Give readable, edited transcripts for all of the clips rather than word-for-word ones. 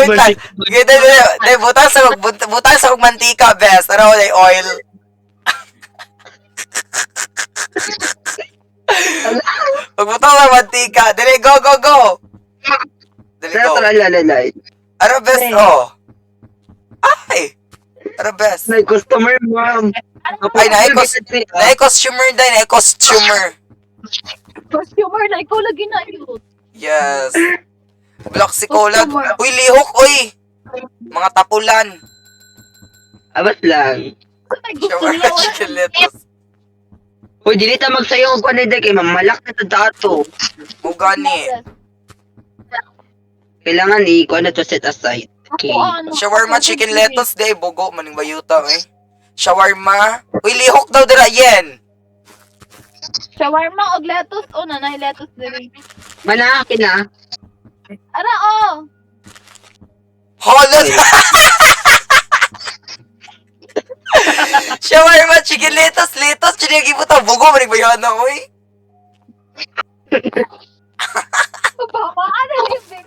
wait lang. Dahil butang sa mantika, best. Ano ko oil? Pagbutang sa mantika. Dali, go, go, go! Dali, go. Lalay. Ano, best, oh? Ay! Ano, best? May customer, ma'am. Ay, na-costumer dahil, na-costumer. Customer na, ikaw lagi na yun. Yes. Block si Colag. Uy, lihok, uy! Mga tapulan. Abas lang. Ay, gusto Shower nila at chicken lettuce. Uy, dili ta magsayo ko na kay mamalak na to dato. Mugani. Kailangan ko na to set aside. Okay. Shawarma chicken lettuce, day. Bugo, maning bayuta, eh. Shawarma. Uy, lihok daw dira, yen. Shawarma og lettuce o nanay lettuce diri. Manaki na. Ara oh. Holod! Shawarma chicken lettuce, chinigi mo ta. Bugo, maning bayuta, uy. Papa, ano yun?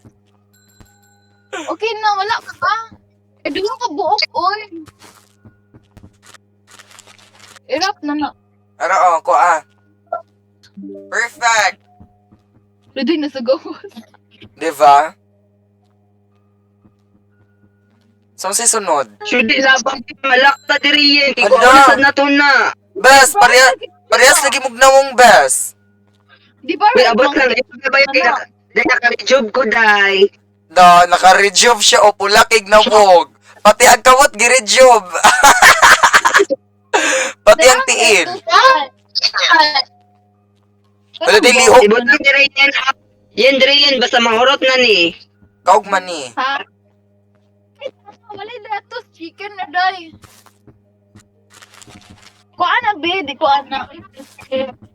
Okay na, wala ka ba? Eh, di mo ka buok, oy. Irap na na. Ano, oh, ko, Perfect. Pwede na sa gawas. Diba? So, si sunod. Sure di labang malak ta diri yen. Kiko Ala. na to na. Bes, parehas lagi mugnawong bes. Di ba? Uy, abot lang. Ito ba yung naka-rejob ko, day? Da, naka-rejuve siya o pulakig na wog. Pati ang kamot, gi-rejuve. Pati ang tiil. Wala din lihok. Ibot na diri yan. Yan diri yan. Basta mahurot na ni. Kaog man ni. Ha? Wala lettuce, chicken na day. Kuan na, be. Di kuan na.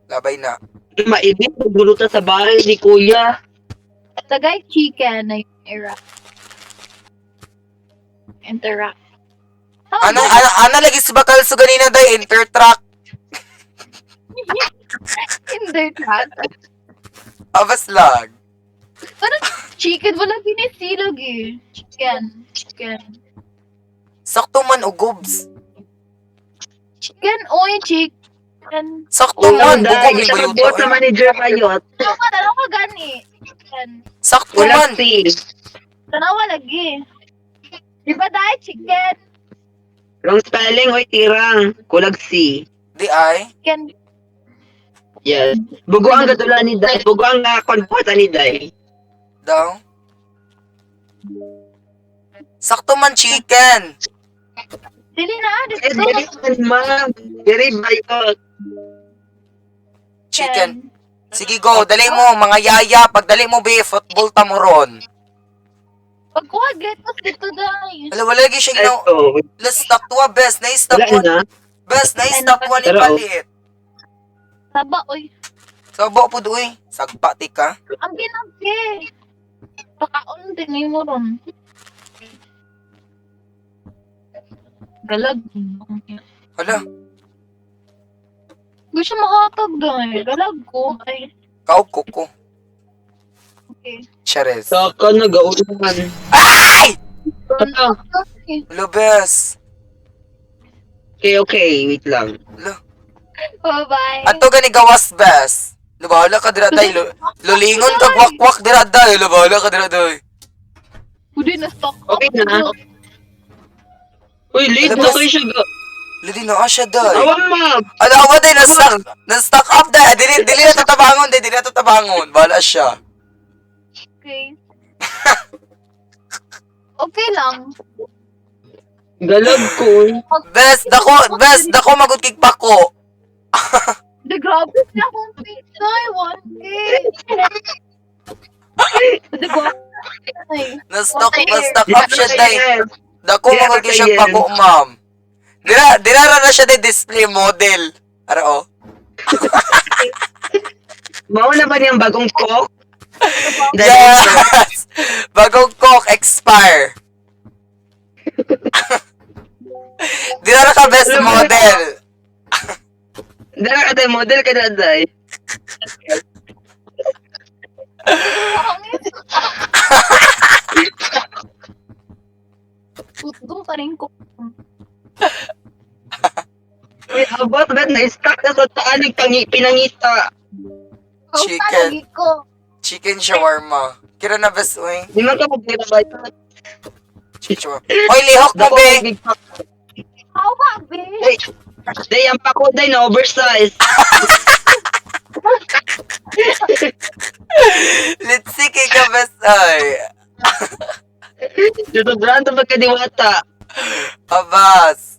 Labay na. Maibig. Bulutan sa bahay ni kuya. Tagay chicken na yung era. Interact. Ana lagi si bakal sa ganina day, intertrack. Interact. Abas lang. Parang chicken, wala pinisilag eh. Chicken. Sakto man o gobs. Chicken, oy, chicken. Sakto man, bugo day. may Siya bayuto. mag-boss sa manager bayot. Tanawa ka gani. Chicken. Sakto Wala man. seal. Tanawa lagi. Di ba dahil chicken? Wrong spelling. Hoy, tirang. Kulag C. Di ay. Chicken. Yes. Bugo ang gadula ni day. Bugo ang konputa ni day. Daw. Sakto man chicken. Dili na, Eh, dito. dili man, ma'am. Diri bayot. Chicken. Sige go, dali mo mga yaya, pag dali mo be football tamuron. Pagkuha, lettuce dito dahil. Wala lagi siya ginaw. Ito. Let's stock to best, na stock Wala one. na. Best, na stock one ni Pero- palit. Saba, oy. Sabo po doy. Sagpa ti ka. Ang ginagki. Pakaon din mo ron. Galag. Hala, Gusto makatag dahil. Galag ko. Ay, kaog ko. okay. Chares. Saka nag-aulan. Ay! Ano? Okay. Hello, best. Okay. Wait lang. Hello. Bye-bye. Ato gani gawas best. Lubahala ka dira day. Lulingon kag wakwak dira day. Lubahala ka dira day. Pwede na stock up. Okay na. Uy, late Ano na ba? kayo siya. Lidi na siya day. Awan, ma'am. Ala ako day na-stock up day. Dili na tatabangon day. Dili na tatabangon. Bahala siya. Okay. Okay lang. Galag ko. Best dako magud kig pako. The grabe na akong pizza. 1K. The grabe. Ay. Na-stock up siya day. Dako magud kig siya pako, ma'am. Dira na siya day display model. Ara oh. Mauna ba niyang bagong cook? Yes! Bagong cook expire. Dira na ka best model. Dara ka tayo model ka na day. abot, bet, na-stuck na sa taanig pinangita. Chicken. Lagi ko. Chicken shawarma. Kira na best, uy. Di man ka magbibayad. Chicken. Oy, lihok mo, Dako, be. How ba, be? Day, ang pako day na oversize. Let's see kay ka best, ay. Dito brando magkadiwata. Abas.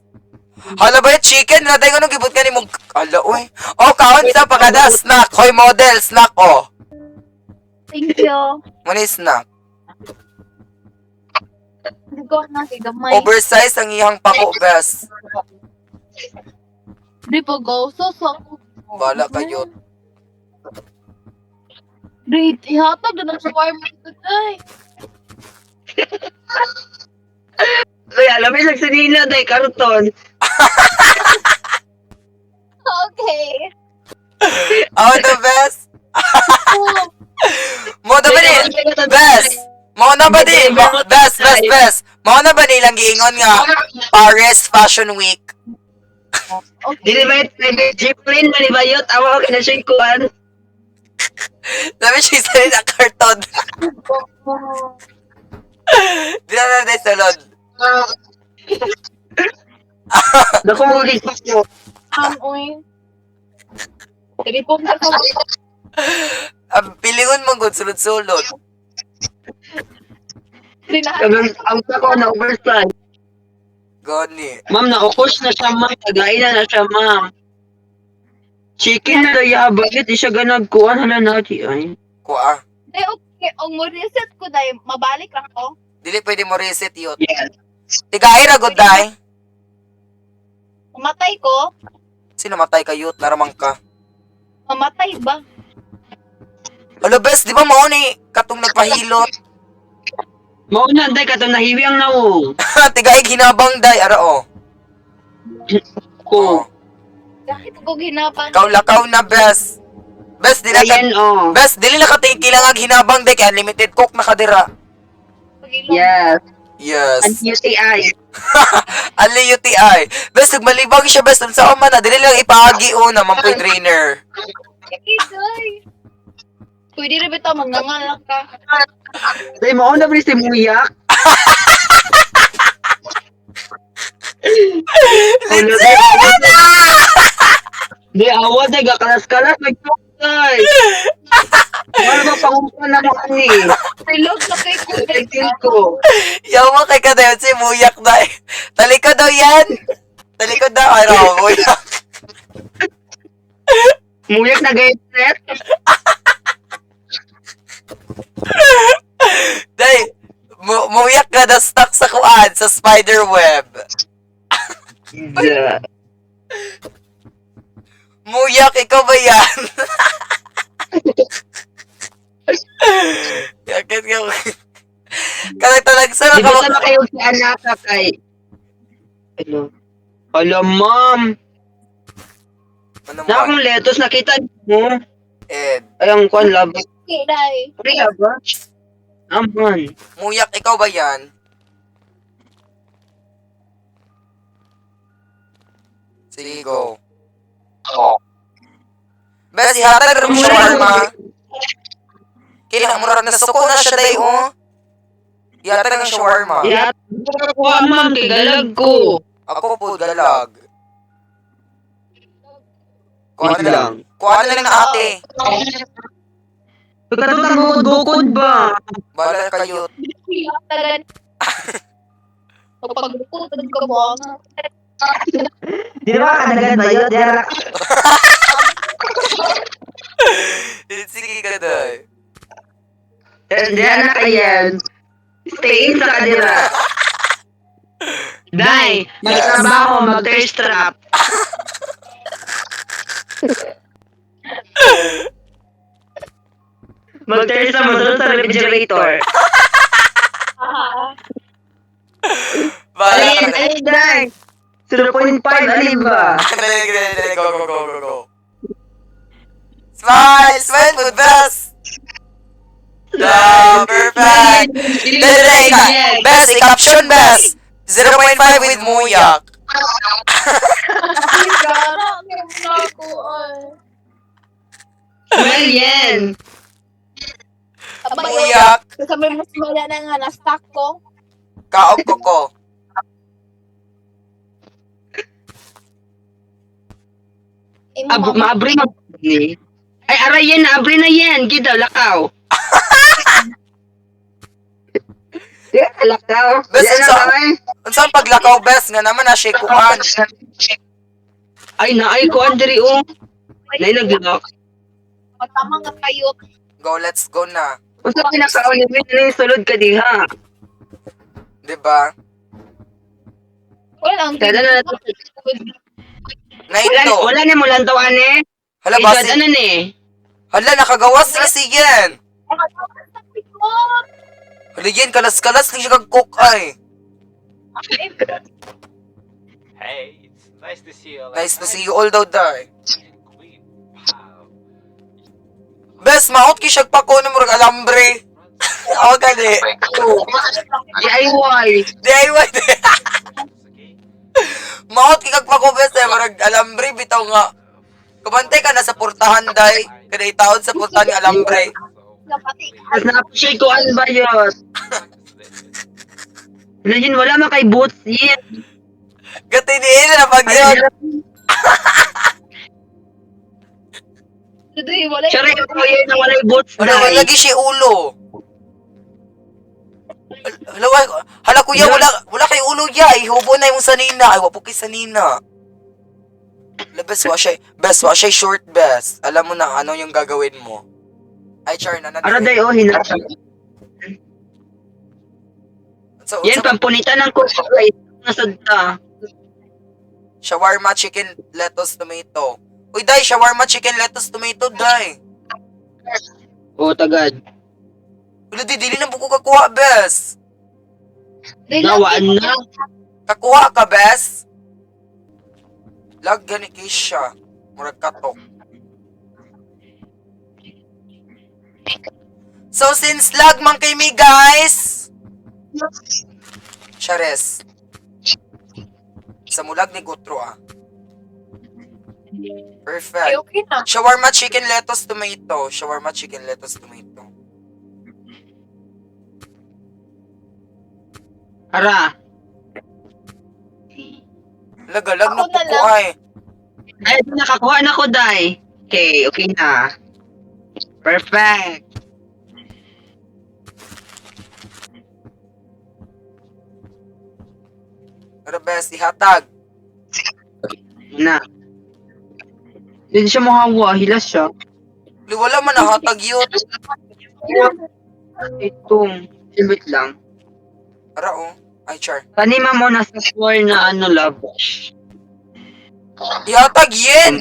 Hala ba yung chicken? Natay ko nung gibot ka ni mong... Hala, uy. Oh, kaon sa pagkada. Snack. Hoy, model. Snack, oh. Thank you. Muna yung snack. Nagawa na si Gamay. Oversize ang iyang pako, best. Di po go. So. Bala kayo. Di, ihatag na sa warm today. Uy, alam mo yung nagsanina day, karton. Okay. Oh, the best. Mo na ba ni? Best. Mo na ba ni? Best. Mo na ba nilang giingon nga Paris Fashion Week? Dili ba yung jeepline na ni Bayot? Awa ko kinasyon kuhan. Sabi siya isa rin ang karton. Di na na salon. Dako mo ulit pa ko. Uy. Telefon ka sa Pilingon mo good sulod-sulod. Ang pako na oversize. Gani. Ma'am, naukos na siya, ma'am. Tagain na siya, ma'am. Chicken na daya, bakit di siya ganag kuhan? Hala na, ay. Kuha. Eh, okay. Ang mo reset ko dahil mabalik lang ko. Dili pwede mo reset yun. Yes. Tigay ra good day. Mamatay ko. Sino matay ka yut? Naramang ka. Mamatay ba? Alo best, di ba mo ni katong nagpahilot? Mauna, day, katong nahiwiyang na mo. Tigay ginabang day. Ara oh. Ko. Bakit ko ginapang? Kaw na best. Best, dili ka. Ayan, oh. Best, dili na ka kailangan ginabang day. Kaya unlimited coke na kadira. Yes. Yes. Ang UTI. Ali UTI. Best, nagmalibang siya best. Sa man na. Dili lang ipahagi o naman po yung trainer. Iday. Pwede rin bitaw magngangalak ka. Day, mauna ba si Muyak? Ano, day, di awa, day, gakalas-kalas, nagtutay. Ano ba pangumpan na mo ani? Silog na kay ko. Tingin ko. Yawa kay ka daw si Muyak day. Talikod daw yan. Talikod daw. Ay, raw, Muyak. Muyak na gayet. Day, Muyak ka na stuck sa kuan, sa spider web. Yeah. Muyak, ikaw ba yan? Yakit ka. Kalagtalag sa Di ba sama kayo si anak ka kay... Ano? Alam, ma'am. Ano mo? Na akong letos, nakita mo. Ed. Ay, ang kwan, labo. Iday. Priya ba? Aman. Muyak, ikaw ba yan? Sige, go. Bes, ihatag rin mo shawarma. Kailangan mo rin na suko na siya day, oh. Ihatag ng shawarma. Yeah. Kuha, ma'am, kay galag ko. Ako po, galag. Kuha Wait na lang. Kuha na lang na ate. Pagkatutan mo, bukod ba? Bala kayo. Tagan. Kapag ko, tagan ka mo. Di ba kadagan ba yun? Sige ka day. Diyan na kayan. Stay in sa kadira. Day, magtrabaho, mag-thirst trap. Mag-thirst trap mo doon sa refrigerator. Bala ka na. Ay, Day. 0.5, alin ba? Dali, go. Smile, food, best. Love, perfect. Dali, best, i-caption, best. 0.5 with Muyak. Ay, gana. Ngayon na ako, ay. Well, yan. Abay, Uyak. sabi mo wala na nga na-stock ko. Kaog ko ko. Maabri na ni. Ay, aray yan, abri na yan. Gida, lakaw. Yeah, lakaw. Bes, Yan unsa- na, ay. Unsang paglakaw bes nga naman na shikuan. Ay, naay ko, Andri, oh. Nay, naglak. Tama nga kayo. Go, let's go na. Unsa pinakaon ni sulod ka diha. 'Di ba? Wala ang Kada na nato. Naito. Wala na mo lang taw ane. Hala Ay, basi. ano ni? Hala nakagawas na sigen. Haligyan kalas-kalas lang siya kag cook ay. Hey, it's nice to see you. Nice to see you all daw die. Bes, maot ki siya pa ko ng murag alambre. Ako gali. DIY. DIY. Maot ki kag pa ko bes eh, murag alambre bitaw nga. Kabantay ka na sa portahan day. Kada itaod sa portahan ng alambre. As na-appreciate ko ano ba yun? Legend, wala man kay boots yan. Gatiniin na pag yun. Today, wala Siya rin ko yun na wala boots Wala, dahil. lagi siya ulo. Hala kuya, wala kay ulo ya. Ihubo na yung sanina. Ay, wapo kay sanina. Hala, bes, wa siya short, bes. Alam mo na ano yung gagawin mo. Ay, char na Ano day oh, hinasa. So, Yan, pampunitan ng kusa kay nasadta. shawarma, chicken, lettuce, tomato. Uy, day, shawarma, chicken, lettuce, tomato, day. O, tagad. Wala, dili na buko kakuha, bes. Nawaan na. Kakuha ka, bes. Lag, gani siya. Murag katok. So, since lag man kay me, guys. Chares. Sa mulag ni Gutro, ah. Ay, Perfect. okay na. Shawarma, chicken, lettuce, tomato. Shawarma, chicken, lettuce, tomato. Ara. Lagalag na Ako na puko, lang. ay. Ay, nakakuha na ko, day. Okay na. Perfect. Pero best, ihatag. Na. Hindi siya mahawa, hilas siya. Wala man nahatag yun. Itong, wait lang. Para, oh. Ay, char. Kanima mo na sa floor na ano, love. Ihatag yen!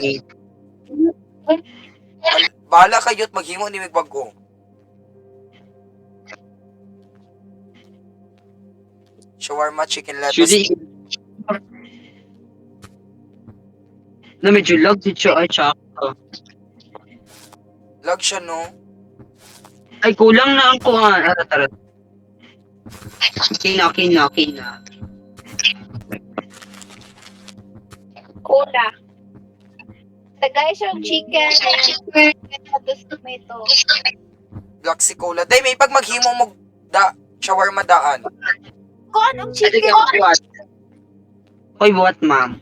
Bahala kayo't maghimo ni Migbago. Shawarma, chicken, lettuce. Actually, na medyo lag din siya ay tsaka. Lag siya, no? Ay, kulang na ang kuhan. Tara. Okay na. Cola. Tagay siyang chicken. Tapos tomato. Black si Cola. Day, may pag maghimo mo shawarma daan. Kuan ang Sige, chicken. buhat. Hoy, buhat, ma'am.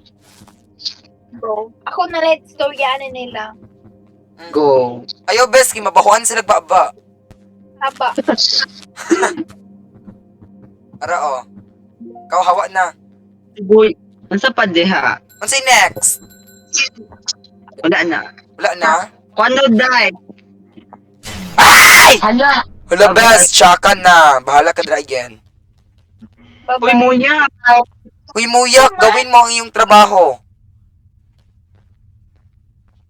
Bro. Ako na rin storyanin nila. Go. Ayaw, best, mabahuan sila nagbaba. Haba. Ara, oh. Ikaw, hawa na. Boy, ang sa padeha. Ano say next? Wala na. Wala na? Kuano, day? Ay! Hala. Wala, best. Tsaka na. Bahala ka na again. Uy, Bye-bye. muya. Uy, muyak. Gawin mo ang iyong trabaho.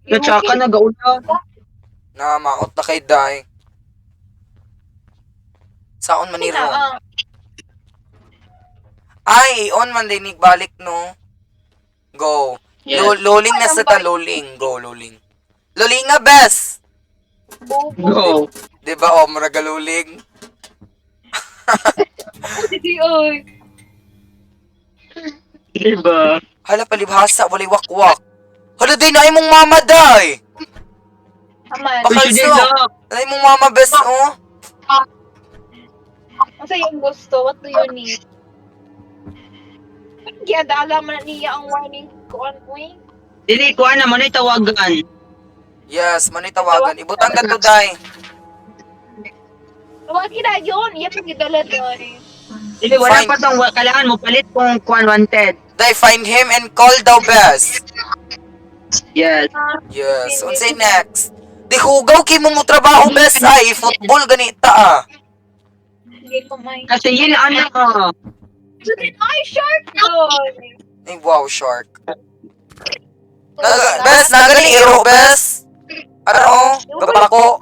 Natsaka na, gauna. Na, maot na kay Day. Saon man ni Ron? Ah, Ay, on man din balik, no? Go. Yes. Loling na sa ta, loling. Go, loling. Loling nga, best! Go. Diba, oh, maraga loling. Sige, oy. Diba? Hala, palibhasa, walay wakwak. Hala, day, naay mong mama, day. Aman. Bakal Uy, si so. Dilo. Naay mong mama, best, oh. Ano yung gusto? What do you need? Kaya dala man niya ang warning ko ano eh. Dili ko na mo na tawagan. Yes, manay tawagan. Ibutang ka to, day. Huwag na yun. Iya pang gidala doon. Dili wala Fine. pa tong kailangan mo palit kung kuan wanted. Day, find him and call daw, best. Yes. Yes, unsay next? Di hugaw kay mo trabaho, best, ay. Football, ganita, ah. Hindi ko may. Kasi yun ano ko. So then I shark doon. Ay, wow, shark. Best, nagaling iro, best. Ano, gabako.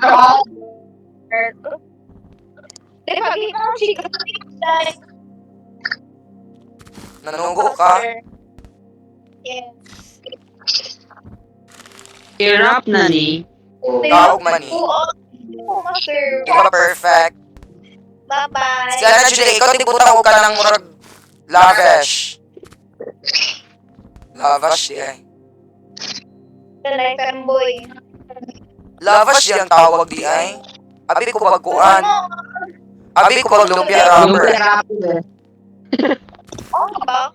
Dahil pag ikaw chika. Nanugo ka. Yes. Hirap na ni. Tawag man ni. Oo, master. Di ka perfect. Bye-bye. Kaya na, Julie, ikaw tibutang ka ng murag lavish. Lavish, eh. Talay boy. Lavish yung tawag di ay. Abi ko pagkuan. Abi ko pag lumpia Yung rubber. therapy. Oo ba?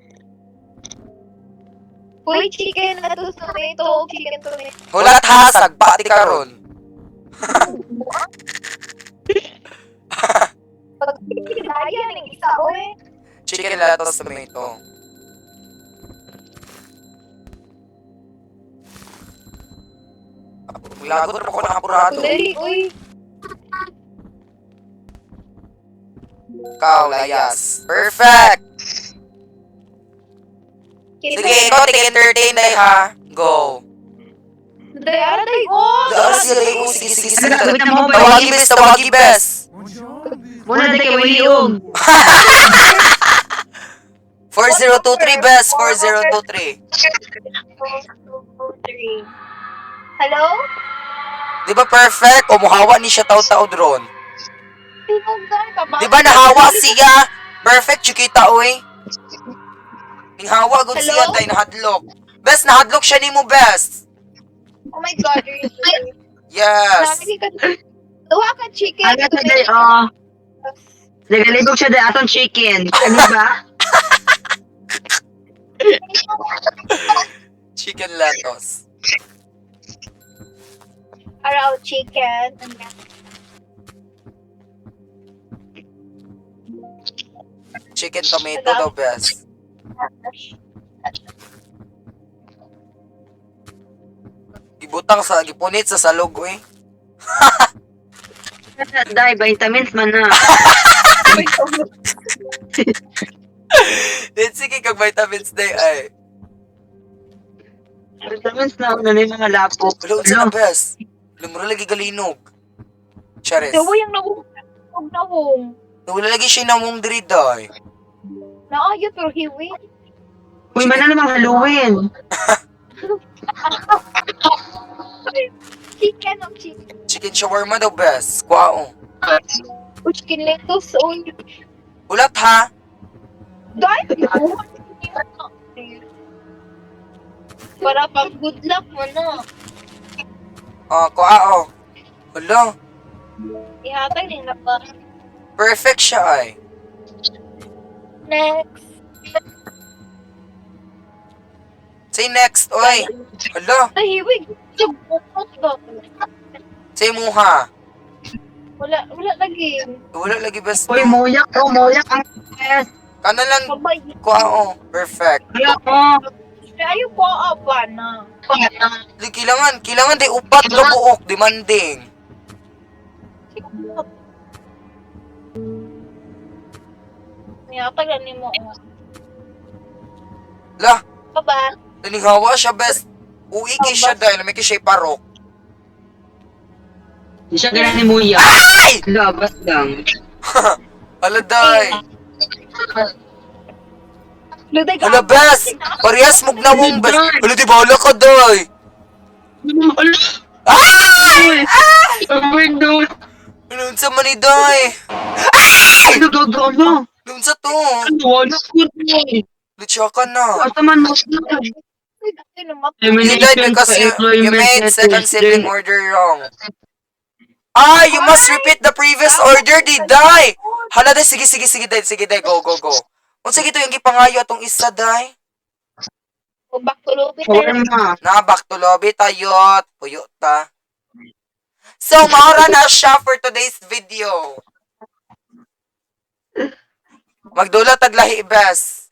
Uy, chicken na to tomato. Chicken tomato. Hulat hasag, pati karon. Pag kinaya ng isa, uy. Chicken lettuce tomato. Lagot na ko ng apurado. Dali, uy. Ikaw, layas. Perfect! Sige, ikaw, entertain na ha. Go. Dali, aray, oh. Sige, sige, sige. Ano gawin na mo ba? Tawagi bes, tawagi bes. Muna na kay William. 4023 bes, 4023. Hello? Di ba perfect? O muhawa ni siya tao-tao dron. Di ba nahawa siya? Perfect, chikita, oy. Ninghawa, gud siya, Hello? day, nahadlok. Bes, nahadlok siya ni mo, bes. Oh my God, really? Yes. Tuwa ka chicken. Ano sa day, oh. Nagalibog siya day atong chicken. Ano ba? Chicken lettuce. Araw chicken. Chicken tomato daw, bes. Gibutang sa, gipunit sa salog, oy. Day, vitamins man na. Sige kag vitamins day ay. Vitamins na una na yung mga lapok. Wala unsa na bes. Lumura lagi galinog. Charis. Dawa yung nawong. Wala lagi siya namong diri day. Naayot pero hiwi. Uy, man na namang Halloween. Chicken o chicken. Chicken shawarma daw bes. Kwao. O chicken lettuce. O Ulat ha. dahil. Para pang good luck mo na. Kwao. Wala. Ihatag din na ba? Perfect siya ay. Next. Say next, oy. Hala. Nahiwig. Subukot ba? Say muha. Wala lagi. Wala lagi bes. Uy, moyak ko, moyak ang yes. Kana lang Babay. kwao. Perfect. Wala ko. Ayaw ko apa na. Di kailangan di upat ka buok, demanding. Ihatag ni mo. Lah, Baba. naninghawa siya bes. Uwi kay siya dahil may kay siya parok. Di siya ganun ni Muya. Ay! Labas lang. Hala day. Luday ka. Hala bes. Parehas mong nawong bes. Hala di bahala ka day. Ay! Oh my God. Ano sa maniday? Ano gagawin mo? Ano sa to? Ano, wala ko na. Lucha ka na. Basta man mo. You died because you made second sibling order wrong. Ah, you must repeat the previous order, di die. Hala, day, sige, day, go. Unsa gito yung gipangayo atong isa, day? Back to lobby. Shawarma. Na, back to lobby tayot. Puyo ta. So, maura na siya for today's video. Magdula taglahi, bes.